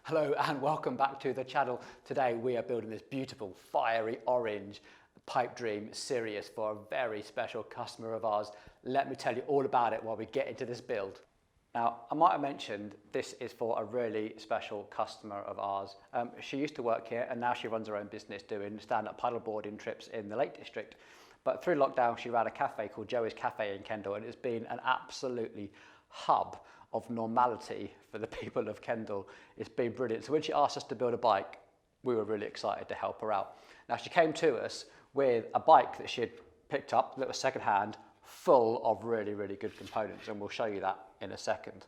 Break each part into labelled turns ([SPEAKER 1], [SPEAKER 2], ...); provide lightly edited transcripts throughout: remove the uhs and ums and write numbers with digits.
[SPEAKER 1] Hello and welcome back to the channel. Today we are building this beautiful fiery orange Pipe Dream Sirius for a very special customer of ours. Let me tell you all about it while we get into this build. Now, I might have mentioned this is for a really special customer of ours. She used to work here and now she runs her own business doing stand-up paddleboarding trips in the Lake District. But through lockdown, she ran a cafe called Joey's Cafe in Kendal, and it's been an absolutely hub of normality for the people of Kendal. It's been brilliant. So when she asked us to build a bike, we were really excited to help her out. Now, she came to us with a bike that she had picked up that was secondhand, full of really, really good components, and we'll show you that in a second.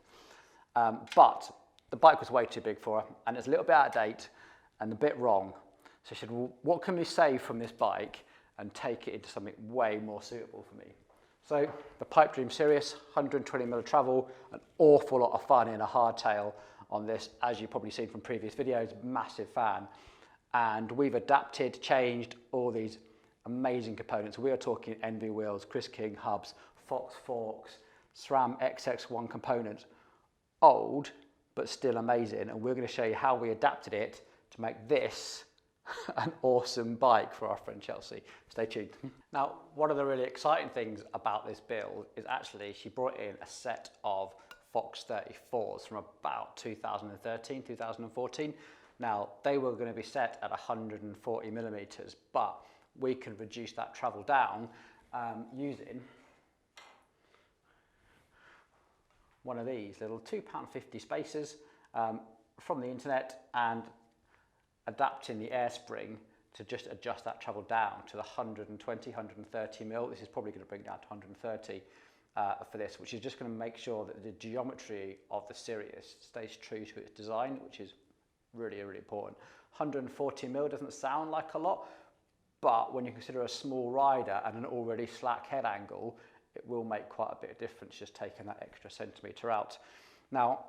[SPEAKER 1] But the bike was way too big for her, and it's a little bit out of date and a bit wrong. So she said, well, what can we save from this bike and take it into something way more suitable for me? So the Pipe Dream Sirius, 120mm of travel, an awful lot of fun in a hardtail on this, as you've probably seen from previous videos, massive fan. And we've adapted, changed all these amazing components. We are talking Enve wheels, Chris King hubs, Fox forks, SRAM XX1 components, old, but still amazing. And we're going to show you how we adapted it to make this an awesome bike for our friend Chelsea. Stay tuned. Now, one of the really exciting things about this build is actually she brought in a set of Fox 34s from about 2013, 2014. Now, they were going to be set at 140mm, but we can reduce that travel down using one of these little £2.50 spacers from the internet and adapting the air spring to just adjust that travel down to the 130mm. This is probably going to bring it down to 130 for this, which is just going to make sure that the geometry of the Sirius stays true to its design, which is really, really important. 140mm doesn't sound like a lot, but when you consider a small rider and an already slack head angle, it will make quite a bit of difference just taking that extra centimetre out. Now,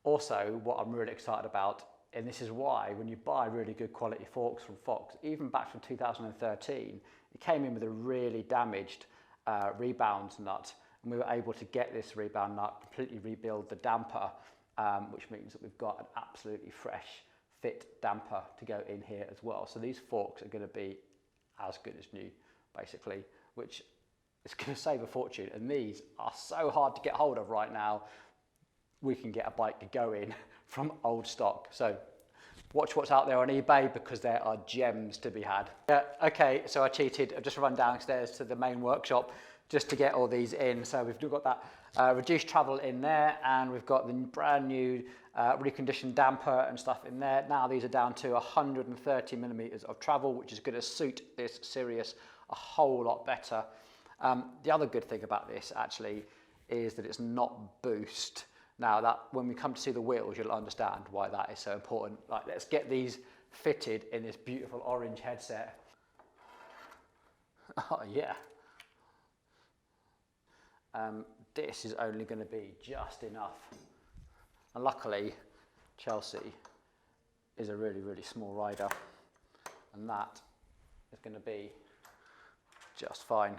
[SPEAKER 1] also, what I'm really excited about, and this is why when you buy really good quality forks from Fox, even back from 2013, it came in with a really damaged rebound nut, and we were able to get this rebound nut, completely rebuild the damper, which means that we've got an absolutely fresh fit damper to go in here as well. So these forks are going to be as good as new, basically, which is going to save a fortune. And these are so hard to get hold of right now. We can get a bike going from old stock. So watch what's out there on eBay because there are gems to be had. Yeah, okay, so I cheated. I've just run downstairs to the main workshop just to get all these in. So we've got that reduced travel in there, and we've got the brand new reconditioned damper and stuff in there. Now these are down to 130mm of travel, which is going to suit this Sirius a whole lot better. The other good thing about this actually is that it's not boost. Now, that when we come to see the wheels, you'll understand why that is so important. Like, let's get these fitted in this beautiful orange headset. Oh, yeah. This is only going to be just enough. And luckily, Chelsea is a really, really small rider, and that is going to be just fine.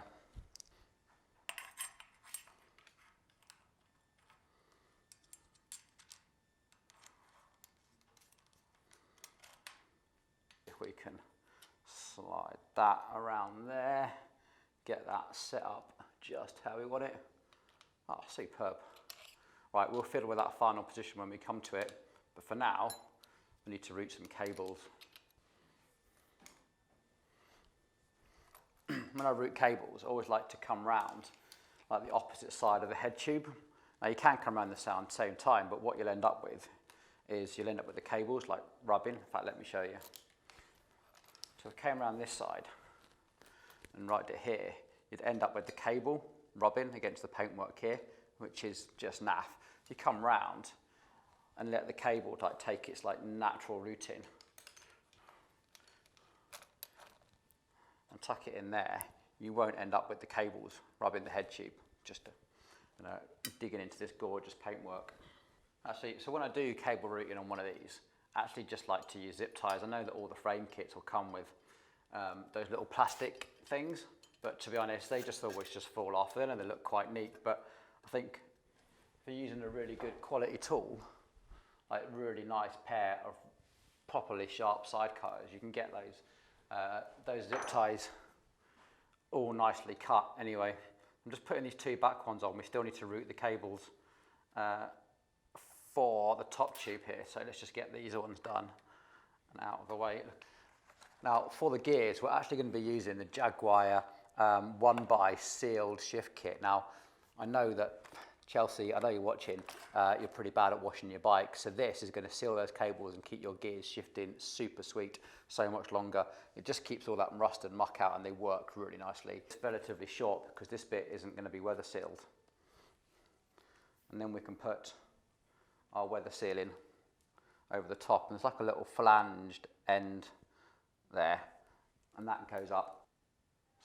[SPEAKER 1] We can slide that around there, get that set up just how we want it. Oh, superb. Right, we'll fiddle with that final position when we come to it, but for now, we need to route some cables. When I route cables, I always like to come round like the opposite side of the head tube. Now, you can come around the same time, but what you'll end up with is you'll end up with the cables like rubbing. In fact, let me show you. So if I came around this side and right it here, you'd end up with the cable rubbing against the paintwork here, which is just naff. You come round and let the cable like take its like natural routing and tuck it in there. You won't end up with the cables rubbing the head tube, just digging into this gorgeous paintwork. Actually, so when I do cable routing on one of these, I actually just like to use zip ties. I know that all the frame kits will come with those little plastic things, but to be honest, they just always just fall off. They know they look quite neat, but I think for using a really good quality tool, like really nice pair of properly sharp side cutters, you can get those zip ties all nicely cut anyway. I'm just putting these two back ones on. We still need to route the cables for the top tube here, so let's just get these ones done and out of the way. Now for the gears, we're actually going to be using the Jaguar 1x sealed shift kit. Now I know that Chelsea, I know you're watching, you're pretty bad at washing your bike, so this is going to seal those cables and keep your gears shifting super sweet so much longer. It just keeps all that rust and muck out, and they work really nicely. It's relatively short because this bit isn't going to be weather sealed. And then we can put our weather sealing over the top, and there's like a little flanged end there, and that goes up.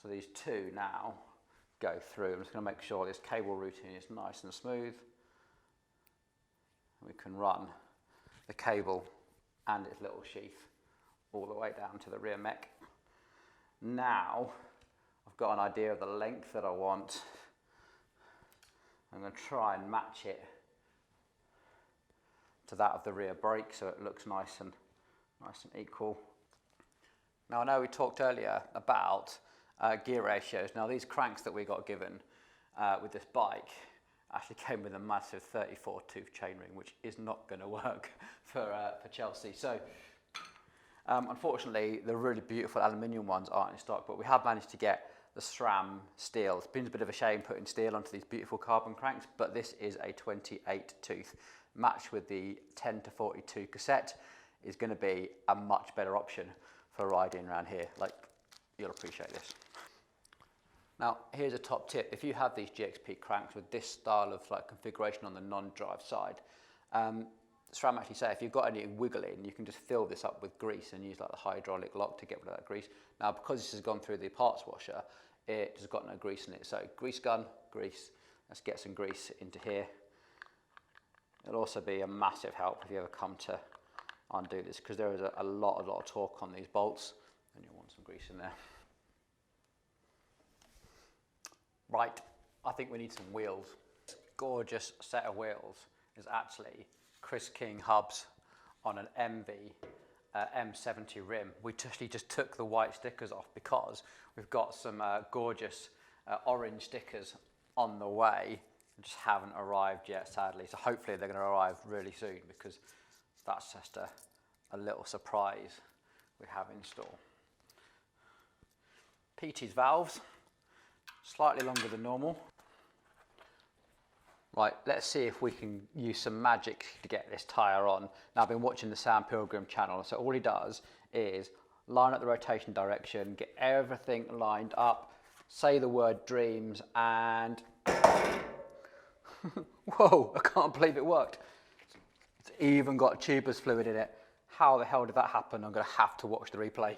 [SPEAKER 1] So these two now go through. I'm just going to make sure this cable routing is nice and smooth. We can run the cable and its little sheath all the way down to the rear mech. Now I've got an idea of the length that I want. I'm going to try and match it to that of the rear brake so it looks nice and equal. Now I know we talked earlier about gear ratios. Now these cranks that we got given with this bike actually came with a massive 34 tooth chainring, which is not going to work for Chelsea. So unfortunately the really beautiful aluminium ones aren't in stock, but we have managed to get the SRAM steel. It's been a bit of a shame putting steel onto these beautiful carbon cranks, but this is a 28 tooth. Matched with the 10 to 42 cassette is going to be a much better option for riding around here. Like, you'll appreciate this. Now here's a top tip. If you have these GXP cranks with this style of like configuration on the non-drive side, SRAM actually say if you've got any wiggling, you can just fill this up with grease and use like the hydraulic lock to get rid of that grease. Now because this has gone through the parts washer, it has got no grease in it. So grease gun, grease. Let's get some grease into here. It'll also be a massive help if you ever come to undo this, because there is a lot of torque on these bolts, and you'll want some grease in there. Right, I think we need some wheels. This gorgeous set of wheels is actually Chris King hubs on an Enve M70 rim. We actually just took the white stickers off because we've got some gorgeous orange stickers on the way. Just haven't arrived yet, sadly, so hopefully they're going to arrive really soon, because that's just a little surprise we have in store. PT's valves, slightly longer than normal. Right, let's see if we can use some magic to get this tyre on. Now I've been watching the Sam Pilgrim channel, so all he does is line up the rotation direction, get everything lined up, say the word dreams, and whoa, I can't believe it worked. It's even got tubeless fluid in it. How the hell did that happen? I'm going to have to watch the replay.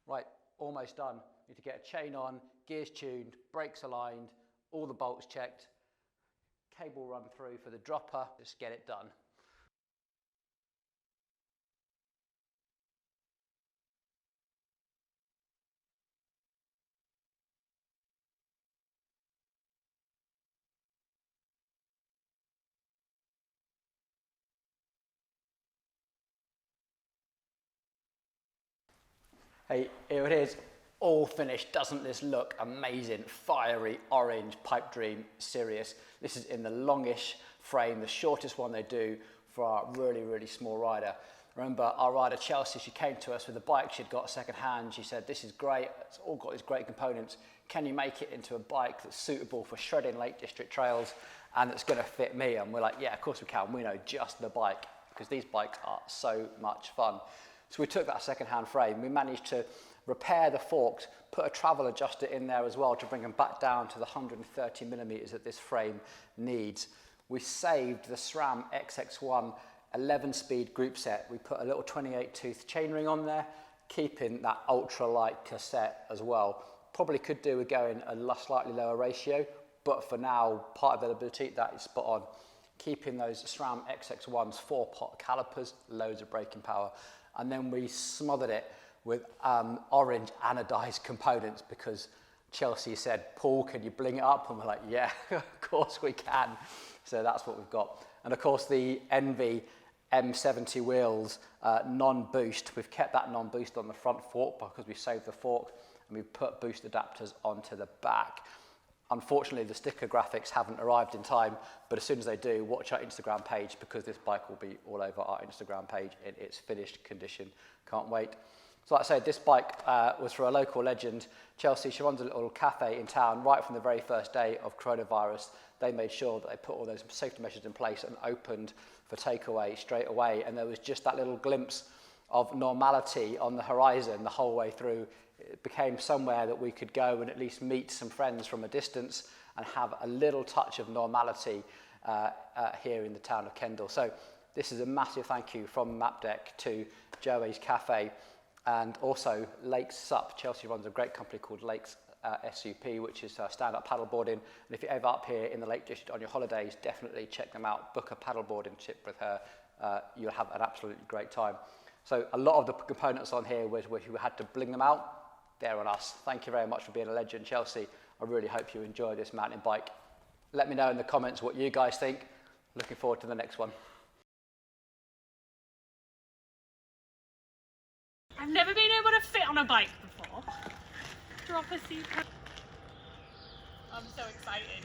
[SPEAKER 1] Right, almost done. Need to get a chain on, gears tuned, brakes aligned, all the bolts checked, cable run through for the dropper. Just get it done. Hey, here it is, all finished. Doesn't this look amazing? Fiery orange Pipe Dream Sirius. This is in the longish frame, the shortest one they do for our really small rider. Remember our rider Chelsea, she came to us with a bike she'd got second hand. She said, this is great, it's all got these great components. Can you make it into a bike that's suitable for shredding Lake District trails and that's going to fit me? And we're like, yeah, of course we can. We know just the bike, because these bikes are so much fun. So we took that second-hand frame, we managed to repair the forks, put a travel adjuster in there as well to bring them back down to the 130 millimeters that this frame needs. We saved the SRAM XX1 11-speed group set. We put a little 28-tooth chainring on there, keeping that ultra-light cassette as well. Probably could do with going a slightly lower ratio, but for now, part availability, that is spot on. Keeping those SRAM XX1s 4-pot calipers, loads of braking power. And then we smothered it with orange anodized components, because Chelsea said, Paul, can you bling it up? And we're like, yeah, of course we can. So that's what we've got. And of course the Enve M70 wheels, non-boost. We've kept that non-boost on the front fork because we saved the fork, and we've put boost adapters onto the back. Unfortunately, the sticker graphics haven't arrived in time, but as soon as they do, watch our Instagram page because this bike will be all over our Instagram page in its finished condition. Can't wait. So like I said, this bike was for a local legend, Chelsea. She runs a little cafe in town right from the very first day of coronavirus. They made sure that they put all those safety measures in place and opened for takeaway straight away. And there was just that little glimpse of normality on the horizon the whole way through. It became somewhere that we could go and at least meet some friends from a distance and have a little touch of normality here in the town of Kendal. So this is a massive thank you from Mapdeck to Joey's Cafe. And also Lakes Sup. Chelsea runs a great company called Lakes SUP, which is stand-up paddleboarding. And if you're ever up here in the Lake District on your holidays, definitely check them out. Book a paddleboarding trip with her. You'll have an absolutely great time. So a lot of the components on here where we had to bling them out, they're on us. Thank you very much for being a legend, Chelsea. I really hope you enjoy this mountain bike. Let me know in the comments what you guys think. Looking forward to the next one.
[SPEAKER 2] I've never been able to fit on a bike before. Drop a seat. I'm so excited.